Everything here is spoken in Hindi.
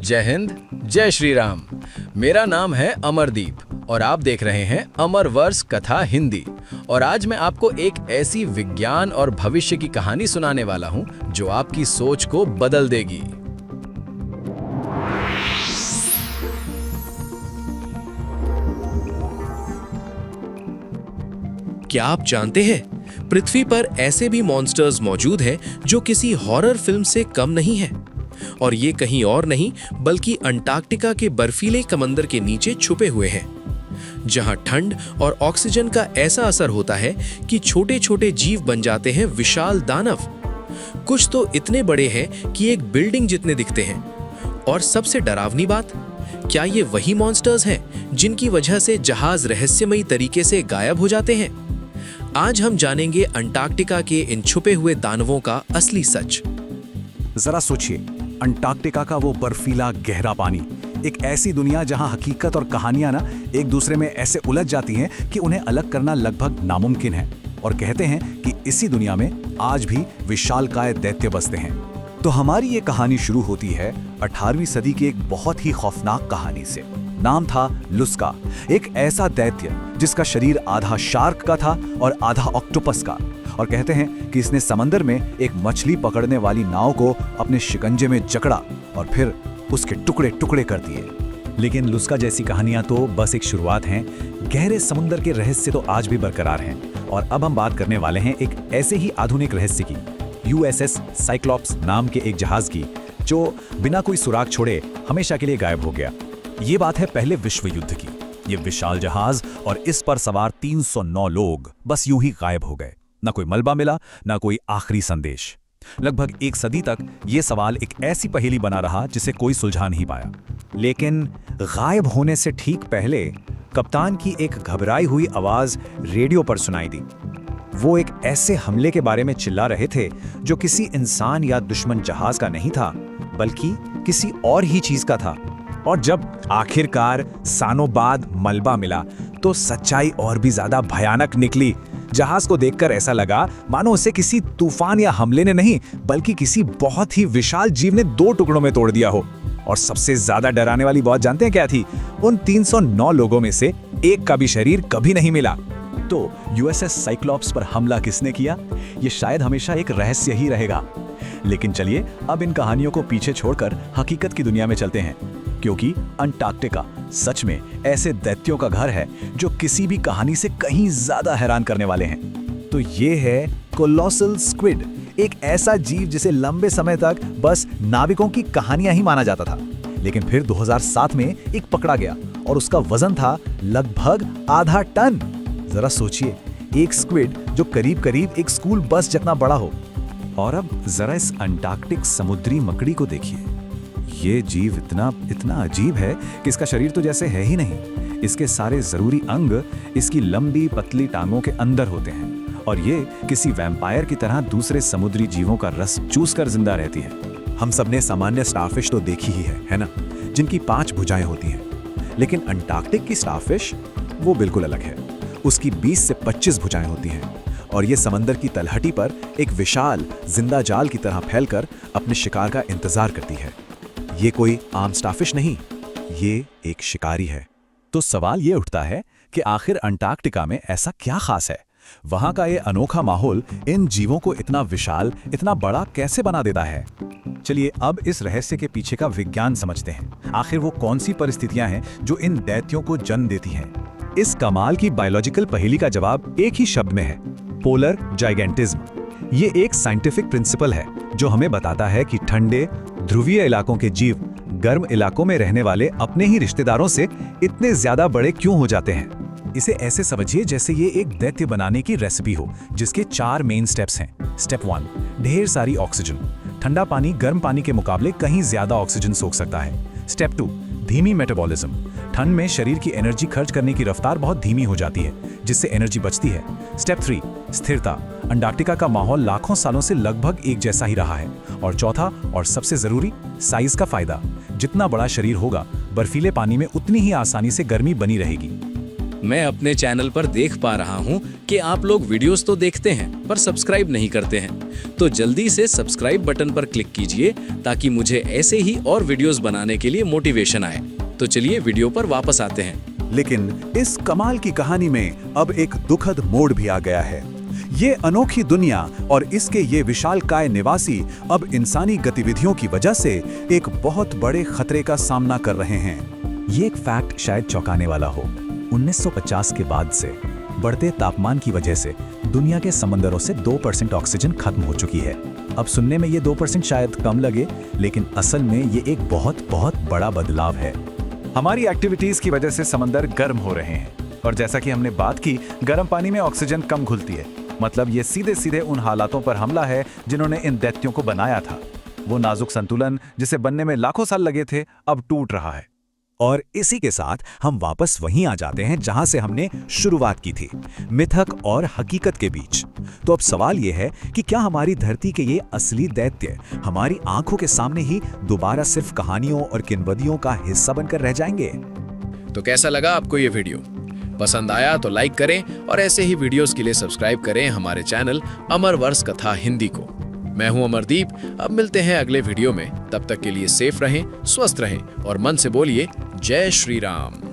जय हिंद, जय श्री राम। मेरा नाम है अमरदीप और आप देख रहे हैं अमरवर्ष कथा हिंदी। और आज मैं आपको एक ऐसी विज्ञान और भविष्य की कहानी सुनाने वाला हूं जो आपकी सोच को बदल देगी। क्या आप जानते हैं पृथ्वी पर ऐसे भी मॉन्स्टर्स मौजूद हैं जो किसी हॉरर फिल्म से कम नहीं है। और ये कहीं और नहीं बल्कि अंटार्कटिका के बर्फीले समंदर के नीचे छुपे हुए हैं, जहां ठंड और ऑक्सीजन का ऐसा असर होता है कि छोटे छोटे जीव बन जाते हैं विशाल दानव। कुछ तो इतने बड़े हैं कि एक बिल्डिंग जितने दिखते हैं। और सबसे डरावनी बात, क्या ये वही मॉन्स्टर्स हैं जिनकी वजह से जहाज रहस्यमयी तरीके से गायब हो जाते हैं? आज हम जानेंगे अंटार्कटिका के इन छुपे हुए दानवों का असली सच। जरा सोचिए, अंटार्कटिका का वो बर्फीला गहरा पानी, एक ऐसी दुनिया जहां हकीकत और कहानियां ना एक दूसरे में ऐसे उलझ जाती हैं कि उन्हें अलग करना लगभग नामुमकिन है। और कहते हैं कि इसी दुनिया में आज भी विशालकाय दैत्य बसते हैं। तो हमारी ये कहानी शुरू होती है 18वीं सदी की एक बहुत ही खौफनाक कहानी से। नाम था लुस्का, एक ऐसा दैत्य जिसका शरीर आधा शार्क का था और आधा ऑक्टोपस का। और कहते हैं कि इसने समंदर में एक मछली पकड़ने वाली नाव को अपने शिकंजे में जकड़ा और फिर उसके टुकड़े टुकड़े कर दिए। लेकिन लुस्का जैसी कहानियां तो बस एक शुरुआत हैं। गहरे समुद्र के रहस्य तो आज भी बरकरार हैं। और अब हम बात करने वाले हैं एक ऐसे ही आधुनिक रहस्य की, USS साइक्लॉप्स नाम के एक जहाज की, जो बिना कोई सुराग छोड़े हमेशा के लिए गायब हो गया। ये बात है पहले विश्व युद्ध की। ये विशाल जहाज और इस पर सवार 309 लोग बस यूं ही गायब हो गए। ना कोई मलबा मिला, ना कोई आखिरी संदेश। लगभग एक सदी तक ये सवाल एक ऐसी पहेली बना रहा जिसे कोई सुलझा नहीं पाया। लेकिन गायब होने से ठीक पहले कप्तान की एक घबराई हुई आवाज रेडियो पर सुनाई दी। वो एक ऐसे हमले के बारे में चिल्ला रहे थे जो किसी इंसान या दुश्मन जहाज का नहीं था, बल्कि किसी और ही चीज का था। और जब आखिरकार सालों बाद मलबा मिला तो सच्चाई और भी ज्यादा भयानक निकली। जहाज को देखकर ऐसा लगा मानो उसे किसी तूफान या हमले ने नहीं, बल्कि किसी बहुत ही विशाल जीव ने 2 टुकड़ों में तोड़ दिया हो। और सबसे ज्यादा डराने वाली बात जानते हैं क्या थी? उन 309 लोगों में से एक का भी शरीर कभी नहीं मिला। तो USS साइक्लॉप्स पर हमला किसने किया, ये शायद हमेशा एक रहस्य ही रहेगा। लेकिन चलिए अब इन कहानियों को पीछे छोड़कर हकीकत की दुनिया में चलते हैं, क्योंकि अंटार्कटिका सच में ऐसे दैत्यों का घर है जो किसी भी कहानी से कहीं ज्यादा हैरान करने वाले हैं। तो ये है कोलोसल स्क्विड, एक ऐसा जीव जिसे लंबे समय तक बस नाविकों की कहानियां ही माना जाता था। लेकिन फिर 2007 में एक पकड़ा गया और उसका वजन था लगभग आधा टन। जरा सोचिए, एक स्क्विड जो करीब करीब एक स्कूल बस जितना बड़ा हो। और अब जरा इस अंटार्कटिक समुद्री मकड़ी को देखिए। ये जीव इतना अजीब है कि इसका शरीर तो जैसे है ही नहीं। इसके सारे जरूरी अंग इसकी लंबी पतली टांगों के अंदर होते हैं और ये किसी वैम्पायर की तरह दूसरे समुद्री जीवों का रस चूसकर जिंदा रहती है। हम सबने सामान्य स्टारफिश तो देखी ही है ना, जिनकी 5 भुजाएं होती हैं। लेकिन अंटार्कटिक की स्टारफिश वो बिल्कुल अलग है। उसकी 20 से 25 भुजाएं होती हैं और ये समंदर की तलहटी पर एक विशाल जिंदा जाल की तरह फैलकर अपने शिकार का इंतजार करती है। ये कोई आम स्टारफिश नहीं, ये एक शिकारी है। तो सवाल ये उठता है कि आखिर अंटार्कटिका में ऐसा क्या खास है? वहां का ये अनोखा माहौल इन जीवों को इतना विशाल, इतना बड़ा कैसे बना देता है? चलिए अब इस रहस्य के पीछे का विज्ञान समझते हैं। आखिर वो कौन सी परिस्थितियां हैं जो इन दैत्यों को जन्म देती हैं? इस कमाल की बायोलॉजिकल पहेली का जवाब एक ही शब्द में है, पोलर जाइगेंटिज्म। ये एक साइंटिफिक प्रिंसिपल है जो हमें बताता है कि ठंडे ध्रुवीय इलाकों के जीव गर्म इलाकों में रहने वाले अपने ही रिश्तेदारों से इतने ज्यादा बड़े क्यों हो जाते हैं। इसे ऐसे समझिए जैसे ये एक दैत्य बनाने की रेसिपी हो, जिसके 4 मेन स्टेप्स हैं। स्टेप 1, ढेर सारी ऑक्सीजन। ठंडा पानी गर्म पानी के मुकाबले कहीं ज्यादा ऑक्सीजन सोख सकता है। स्टेप 2, धीमी मेटाबॉलिज्म। ठंड में शरीर की एनर्जी खर्च करने की रफ्तार बहुत धीमी हो जाती है, जिससे एनर्जी बचती है। स्टेप 3, स्थिरता। अंटार्कटिका का माहौल लाखों सालों से लगभग एक जैसा ही रहा है। और चौथा और सबसे जरूरी, साइज का फायदा। जितना बड़ा शरीर होगा, बर्फीले पानी में उतनी ही आसानी से गर्मी बनी रहेगी। मैं अपने चैनल पर देख पा रहा हूँ कि आप लोग वीडियोस तो देखते हैं पर सब्सक्राइब नहीं करते हैं। तो जल्दी से सब्सक्राइब बटन पर क्लिक कीजिए ताकि मुझे ऐसे ही और वीडियोस बनाने के लिए मोटिवेशन आए। तो चलिए वीडियो पर वापस आते हैं। लेकिन इस कमाल की कहानी में अब एक दुखद मोड़ भी आ गया है। ये अनोखी दुनिया और इसके ये विशालकाय निवासी अब इंसानी गतिविधियों की वजह से एक बहुत बड़े खतरे का सामना कर रहे हैं। ये एक फैक्ट शायद चौंकाने वाला हो। 1950 के बाद से बढ़ते तापमान की वजह से दुनिया के समंदरों से 2% ऑक्सीजन खत्म हो चुकी है। अब सुनने में ये 2% शायद कम लगे, लेकिन असल में ये एक बहुत बहुत बड़ा बदलाव है। हमारी एक्टिविटीज की वजह से समंदर गर्म हो रहे हैं और जैसा कि हमने बात की, गर्म पानी में ऑक्सीजन कम घुलती है। मतलब ये सीधे सीधे उन हालातों पर हमला है जिन्होंने इन दैत्यों को बनाया था। वो नाजुक संतुलन जिसे बनने में लाखों साल लगे थे, अब टूट रहा है। और इसी के साथ हम वापस वहीं आ जाते हैं जहां से हमने शुरुआत की थी, मिथक और हकीकत के बीच। तो अब सवाल यह है कि क्या हमारी धरती के ये असली दैत्य हमारी आंखों के सामने ही दोबारा सिर्फ कहानियों और किंवदंतियों का हिस्सा बनकर रह जाएंगे? तो कैसा लगा आपको ये वीडियो? पसंद आया तो लाइक करें और ऐसे ही वीडियोस के लिए सब्सक्राइब करें हमारे चैनल अमर वर्ष कथा हिंदी को। मैं हूं अमरदीप। अब मिलते हैं अगले वीडियो में। तब तक के लिए सेफ रहें, स्वस्थ रहें और मन से बोलिए जय श्री राम।